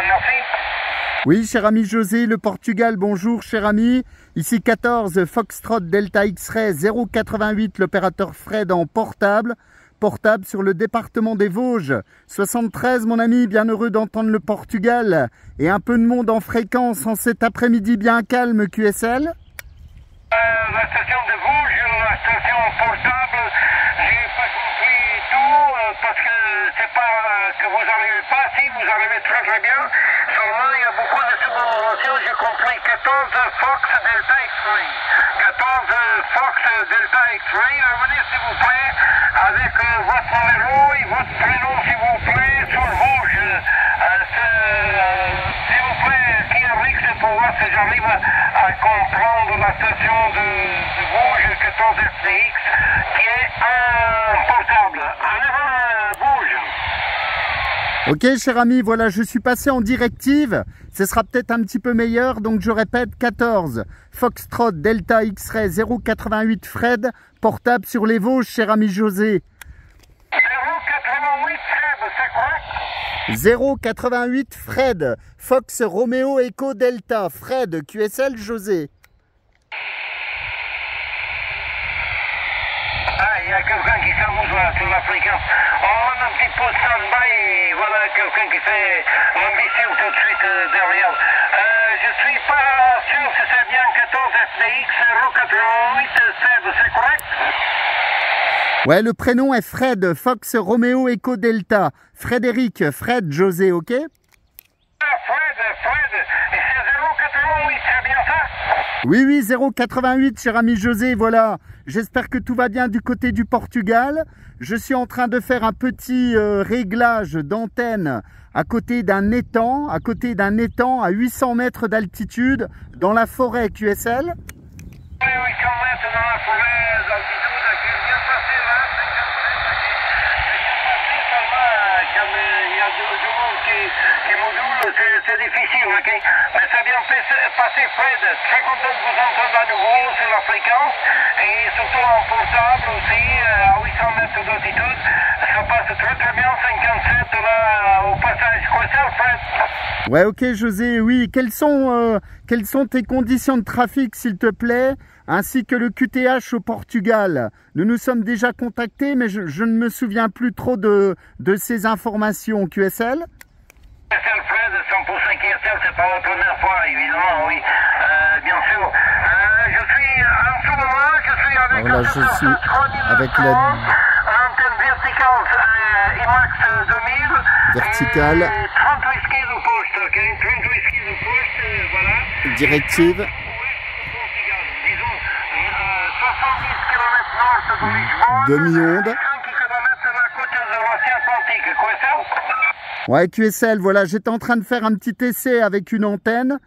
merci. Oui, cher ami José, le Portugal, bonjour, cher ami. Ici 14, Foxtrot Delta X-Ray 088, l'opérateur Fred en portable sur le département des Vosges. 73, mon ami, bien heureux d'entendre le Portugal. Et un peu de monde en fréquence en cet après-midi bien calme, QSL. La station de Vosges, la station portable, j'ai pas compris tout, parce que c'est pas que vous arrivez pas, si vous arrivez très très bien. Seulement, il y a beaucoup de subordinations, j'ai compris 14 Fox Delta X-Ray. 14 Fox Delta X-Ray, revenez s'il vous plaît, avec votre numéro et votre prénom s'il vous plaît, sur Vosges. S'il vous plaît, Pierre-Rix, pour voir si j'arrive à comprendre la station de Vosges 14 FDX, qui est un portable. Allez, Vosges. Ok, cher ami, voilà, je suis passé en directive. Ce sera peut-être un petit peu meilleur, donc je répète, 14, Foxtrot Delta X-Ray 088 Fred, portable sur les Vosges, cher ami José. 088 Fred, c'est correct? 088 Fred, Fox Romeo Echo Delta, Fred, QSL José. Ah, il y a quelqu'un qui s'amuse là sur la fréquence. On a un petit peu de stand-by et voilà quelqu'un qui fait l'ambition tout de suite derrière. Je suis pas sûr si c'est bien 14 FDX 088 Seb, c'est correct? Ouais, le prénom est Fred, Fox Romeo Echo Delta. Frédéric, Fred, José, ok? Ah, Fred, et c'est 088, c'est bien ça? Oui, 088, cher ami José, voilà. J'espère que tout va bien du côté du Portugal. Je suis en train de faire un petit réglage d'antenne à côté d'un étang, à 800 mètres d'altitude, dans la forêt QSL. Oui, 800 mètres dans la forêt d'altitude, qui est bien passé là, 57, comme il y a du monde qui module, c'est difficile, ok? Mais c'est bien passé, Fred. Très content de vous entendre à nouveau sur la fréquence, et surtout en portable aussi, à 800 mètres d'altitude. Ça passe très très bien, 57 là, au passage. Quoi ça, Fred? Ouais, ok José, oui. Quelles sont tes conditions de trafic, s'il te plaît, ainsi que le QTH au Portugal? Nous nous sommes déjà contactés, mais je ne me souviens plus trop de ces informations. QSL? QSL, Fred, 100% QSL, c'est pas la première fois, évidemment, oui. Bien sûr. En ce moment, je suis avec voilà, je suis avec la antenne verticale IMAX 2000. verticale. Et 30 whisky de poste, ok? 30 whisky de poste, voilà. Directive. Disons, 70 km nord de Lisbonne. Demi-onde. 5 km de la côte de l'océan Atlantique, quoi ça? Ouais, QSL, voilà, j'étais en train de faire un petit essai avec une antenne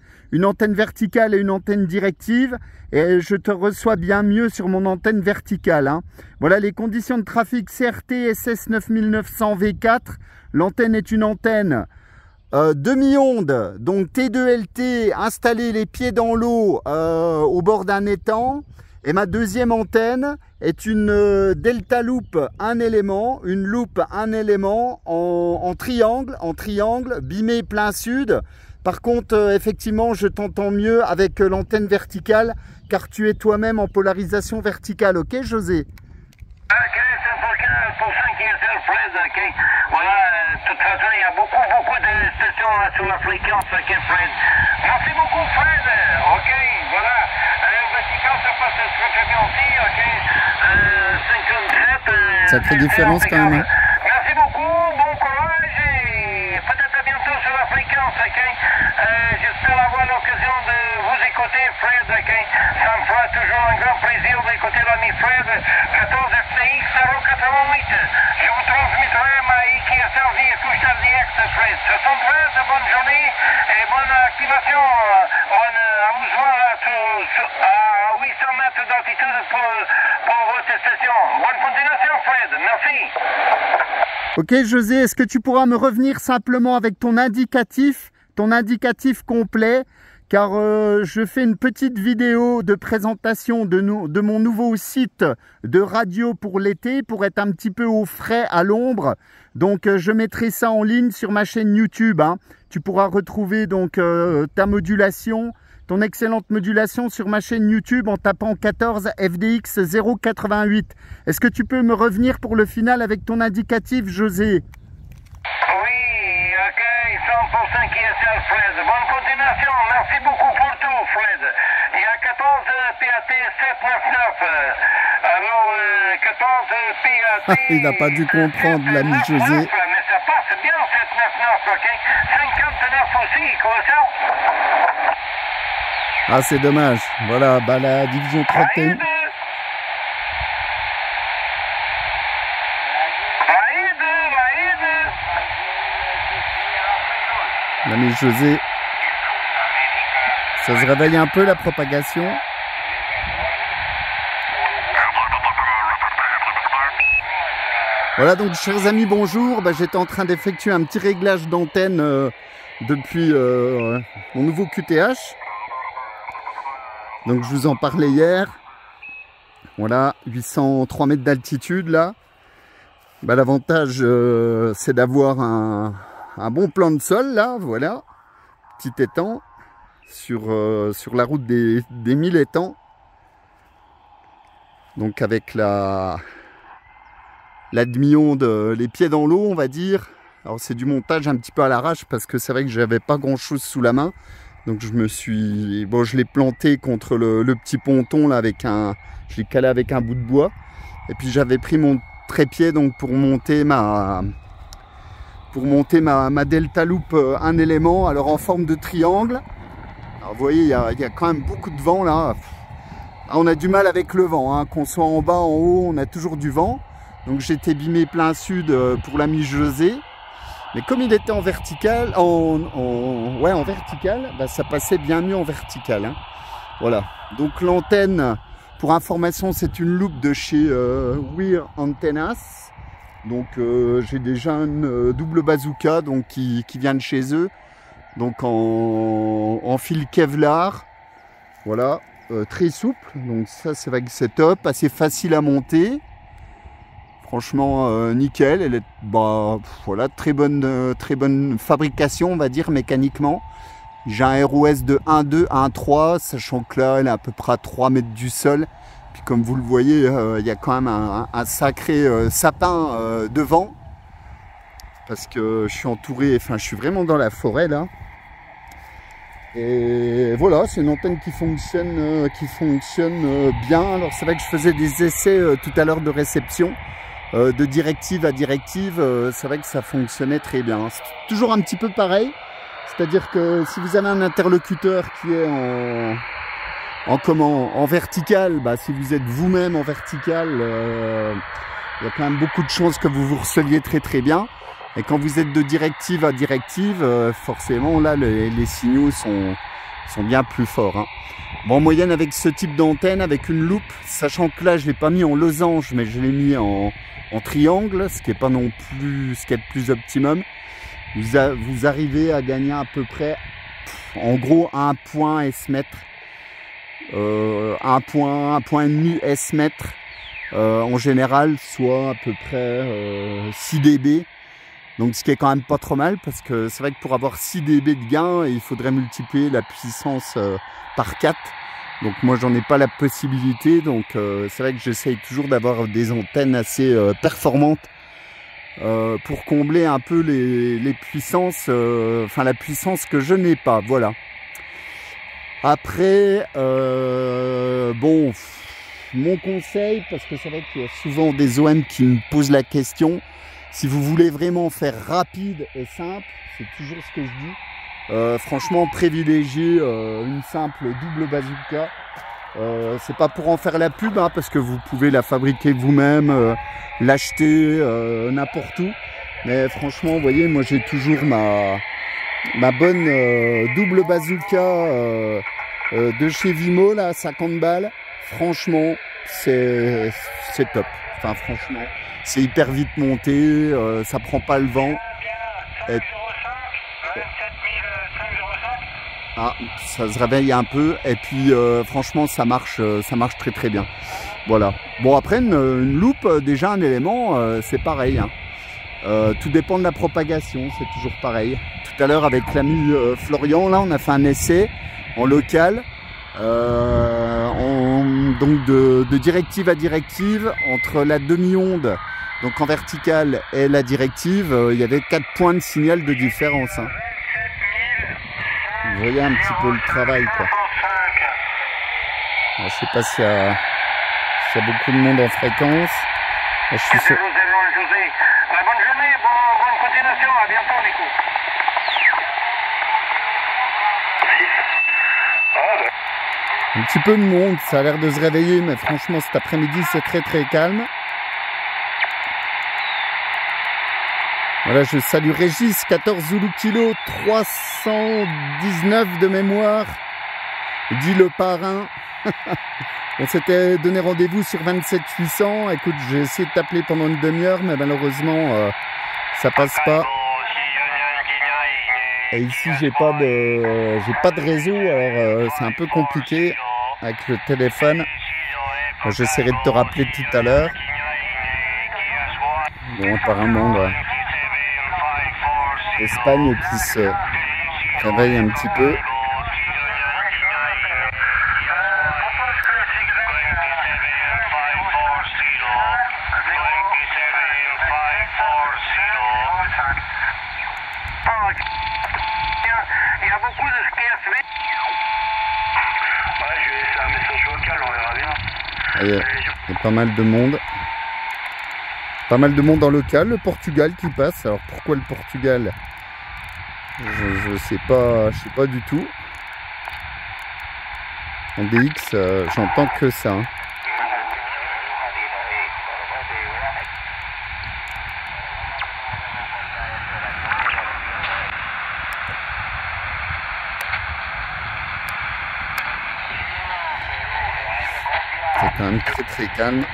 verticale et une antenne directive, et je te reçois bien mieux sur mon antenne verticale, hein. Voilà les conditions de trafic CRT SS 9900 V4. L'antenne est une antenne demi-onde, donc T2LT, installée les pieds dans l'eau au bord d'un étang. Et ma deuxième antenne est une Delta Loop un élément, une Loop un élément en triangle, bimé plein sud. Par contre, effectivement, je t'entends mieux avec l'antenne verticale, car tu es toi-même en polarisation verticale. Ok, José? Ok, c'est pour 5 QSL, Fred, ok. Voilà, de toute façon, il y a beaucoup de stations là, sur la fréquence, ok, Fred. Merci beaucoup, Fred. Ok, voilà. Vertical, ça passe très bien aussi, ok. 57. Sacrée différence quand même. Merci beaucoup, bon courage et peut-être à bientôt sur la fréquence, ok. J'espère avoir l'occasion de vous écouter, Fred, ok. Ça me fera toujours un grand plaisir d'écouter l'ami Fred, 14 FCX 088. Je vous transmettrai ma IQSL vie couche cardiaque, Fred. 73, bonne journée et bonne activation, bon amusement là, à 800 mètres d'altitude pour votre station. Bonne continuation, Fred. Merci. Ok José, est-ce que tu pourras me revenir simplement avec ton indicatif complet, car je fais une petite vidéo de présentation de mon nouveau site de radio pour l'été, pour être un petit peu au frais, à l'ombre. Donc je mettrai ça en ligne sur ma chaîne YouTube, hein. Tu pourras retrouver donc ta modulation, ton excellente modulation sur ma chaîne YouTube en tapant 14 FDX 088. Est-ce que tu peux me revenir pour le final avec ton indicatif, José? Oui, ok, 100% QSL, Fred. Bonne continuation, merci beaucoup pour tout, Fred. Il y a 14 PAT 799. Alors, 14 PAT... Il n'a pas dû comprendre, l'ami José. Mais ça passe bien, 799, ok? 59 aussi, quoi ça? Ah, c'est dommage. Voilà, bah, la division 31. L'ami José, ça se réveille un peu la propagation. Voilà, donc chers amis, bonjour. Bah, j'étais en train d'effectuer un petit réglage d'antenne depuis mon nouveau QTH. Donc je vous en parlais hier. Voilà, 803 mètres d'altitude là. Bah, l'avantage c'est d'avoir un bon plan de sol là, voilà. Petit étang sur la route des 1000 étangs. Donc avec la demi-onde, les pieds dans l'eau on va dire. Alors c'est du montage un petit peu à l'arrache parce que c'est vrai que j'avais pas grand chose sous la main. Donc je l'ai planté contre le petit ponton là avec je l'ai calé avec un bout de bois. Et puis j'avais pris mon trépied donc pour monter ma Delta Loop un élément, alors en forme de triangle. Alors vous voyez, il y a quand même beaucoup de vent là. On a du mal avec le vent, hein. Qu'on soit en bas, en haut, on a toujours du vent. Donc j'étais bimé plein sud pour l'ami José. Mais comme il était en vertical, en vertical, bah, ça passait bien mieux en vertical, hein. Voilà. Donc l'antenne, pour information, c'est une loupe de chez Weir Antennas. Donc j'ai déjà une double bazooka donc, qui vient de chez eux. Donc en fil Kevlar. Voilà. Très souple. Donc ça c'est vrai que c'est top. Assez facile à monter. Franchement nickel, elle est voilà, très bonne fabrication on va dire mécaniquement. J'ai un ROS de 1.2 à 1.3, sachant que là elle est à peu près à 3 mètres du sol. Puis comme vous le voyez, il y a quand même un sacré sapin devant. Parce que je suis entouré, enfin je suis vraiment dans la forêt là. Et voilà, c'est une antenne qui fonctionne bien. Alors c'est vrai que je faisais des essais tout à l'heure de réception. De directive à directive, c'est vrai que ça fonctionnait très bien. C'est toujours un petit peu pareil, c'est-à-dire que si vous avez un interlocuteur qui est en vertical, bah, si vous êtes vous-même en vertical, il y a quand même beaucoup de chances que vous receviez très très bien. Et quand vous êtes de directive à directive, forcément là les signaux sont bien plus forts, hein. Bon, en moyenne avec ce type d'antenne, avec une loupe, sachant que là je l'ai pas mis en losange, mais je l'ai mis en triangle, ce qui est pas non plus ce qui est le plus optimum. Vous arrivez à gagner à peu près, en gros, 1 point S-mètre, 1 point et demi S-mètre en général, soit à peu près 6 dB. Donc ce qui est quand même pas trop mal, parce que c'est vrai que pour avoir 6 dB de gain, il faudrait multiplier la puissance par 4. Donc moi j'en ai pas la possibilité, donc c'est vrai que j'essaye toujours d'avoir des antennes assez performantes pour combler un peu les puissances, enfin la puissance que je n'ai pas, voilà. Après, bon, mon conseil, parce que c'est vrai qu'il y a souvent des OM qui me posent la question, si vous voulez vraiment faire rapide et simple, c'est toujours ce que je dis. Franchement, privilégiez une simple double bazooka. C'est pas pour en faire la pub, hein, parce que vous pouvez la fabriquer vous-même, l'acheter n'importe où. Mais franchement, vous voyez, moi j'ai toujours ma bonne double bazooka de chez Vimo, là, 50 balles. Franchement, c'est top. Enfin, franchement, c'est hyper vite monté, ça prend pas le vent. Et... Ah, ça se réveille un peu et puis franchement ça marche très très bien. Voilà. Bon après une loupe, déjà un élément, c'est pareil. Hein. Tout dépend de la propagation, c'est toujours pareil. Tout à l'heure avec l'ami Florian, là on a fait un essai en local, donc de directive à directive, entre la demi-onde, donc en verticale, et la directive, il y avait 4 points de signal de différence. Hein. Vous voyez un petit peu le travail, quoi. Je ne sais pas s'il y a beaucoup de monde en fréquence. Je suis sûr. Bonne journée, bonne continuation, à bientôt Nico. Un petit peu de monde, ça a l'air de se réveiller, mais franchement cet après-midi c'est très très calme. Voilà, je salue Régis, 14 Zulu Kilo, 319 de mémoire, dit le parrain. On s'était donné rendez-vous sur 27 800. Écoute, j'ai essayé de t'appeler pendant une demi-heure, mais malheureusement, ça passe pas. Et ici, j'ai pas de réseau, alors c'est un peu compliqué avec le téléphone. J'essaierai de te rappeler tout à l'heure. Bon, apparemment, l'Espagne qui se réveille un petit peu. Il y a beaucoup de PSV. Ouais, je vais laisser un message vocal, on verra bien. Il y a pas mal de monde. Pas mal de monde en local. Le Portugal qui passe. Alors pourquoi le Portugal? Je sais pas du tout. En DX, j'entends que ça. Hein. C'est quand même très très calme.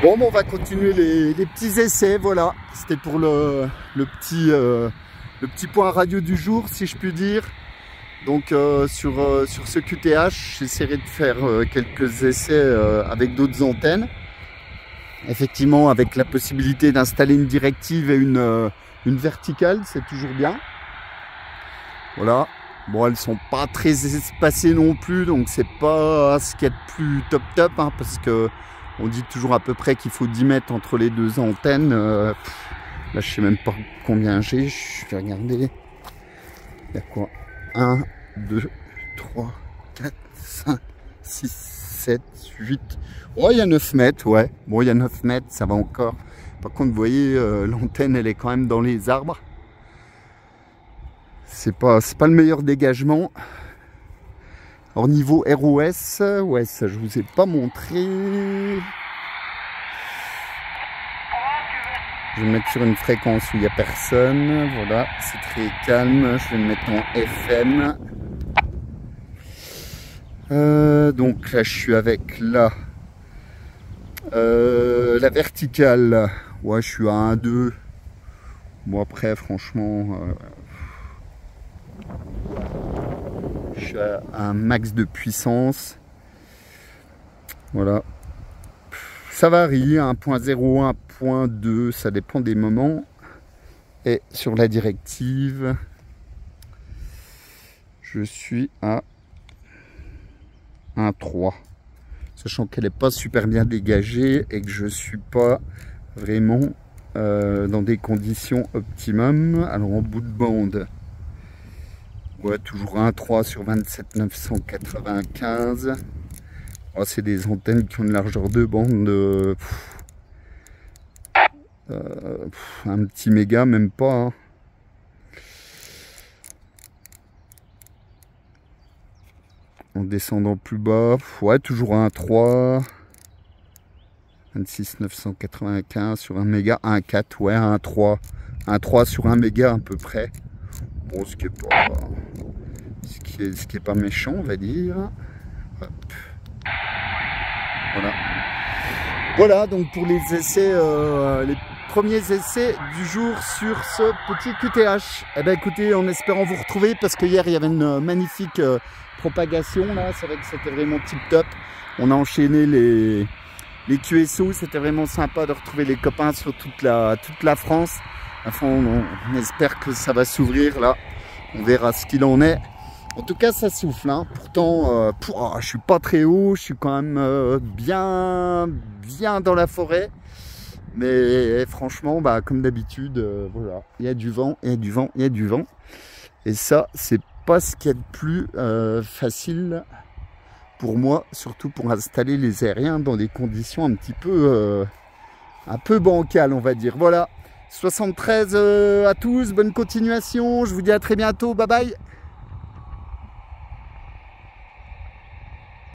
Bon, on va continuer les petits essais, voilà. C'était pour le petit point radio du jour, si je puis dire. Donc sur ce QTH, j'essaierai de faire quelques essais avec d'autres antennes. Effectivement, avec la possibilité d'installer une directive et une verticale, c'est toujours bien. Voilà. Bon, elles sont pas très espacées non plus, donc c'est pas ce qu'il y a de plus top, hein, parce que on dit toujours à peu près qu'il faut 10 mètres entre les deux antennes. Là, je sais même pas combien j'ai. Je vais regarder. Il y a quoi? 1, 2, 3, 4, 5, 6, 7, 8. Oh, il y a 9 mètres, ouais. Bon, il y a 9 mètres, ça va encore. Par contre, vous voyez, l'antenne, elle est quand même dans les arbres. C'est pas le meilleur dégagement. Alors niveau ROS, ouais, ça je vous ai pas montré. Je vais me mettre sur une fréquence où il n'y a personne. Voilà, c'est très calme. Je vais me mettre en FM. Donc là, je suis avec la verticale. Ouais, je suis à 1,2. Bon après, franchement, je suis à un max de puissance. Voilà. Ça varie, 1.0, 1.2, ça dépend des moments. Et sur la directive, je suis à 1.3. Sachant qu'elle n'est pas super bien dégagée et que je ne suis pas vraiment dans des conditions optimum. Alors en bout de bande, ouais, toujours 1.3 sur 27 995. Oh, c'est des antennes qui ont une largeur de bande de un petit méga, même pas. Hein. En descendant plus bas, ouais, toujours 1.3. 26 995 sur 1 méga, 1.4, ouais, 1.3. 1.3 sur 1 méga à peu près. Bon, ce qui est pas méchant, on va dire. Hop. Voilà. Voilà, donc pour les essais, les premiers essais du jour sur ce petit QTH. Eh bien écoutez, en espérant vous retrouver, parce que hier il y avait une magnifique propagation là, c'est vrai que c'était vraiment tip top. On a enchaîné les QSO, c'était vraiment sympa de retrouver les copains sur toute la France. Enfin, on espère que ça va s'ouvrir là, on verra ce qu'il en est. En tout cas, ça souffle, hein. Pourtant, je suis pas très haut, je suis quand même bien dans la forêt. Mais franchement, bah, comme d'habitude, voilà, il y a du vent, il y a du vent, il y a du vent. Et ça, c'est pas ce qu'il y a de plus facile pour moi, surtout pour installer les aériens dans des conditions un peu bancales, on va dire. Voilà, 73 à tous, bonne continuation, je vous dis à très bientôt, bye bye.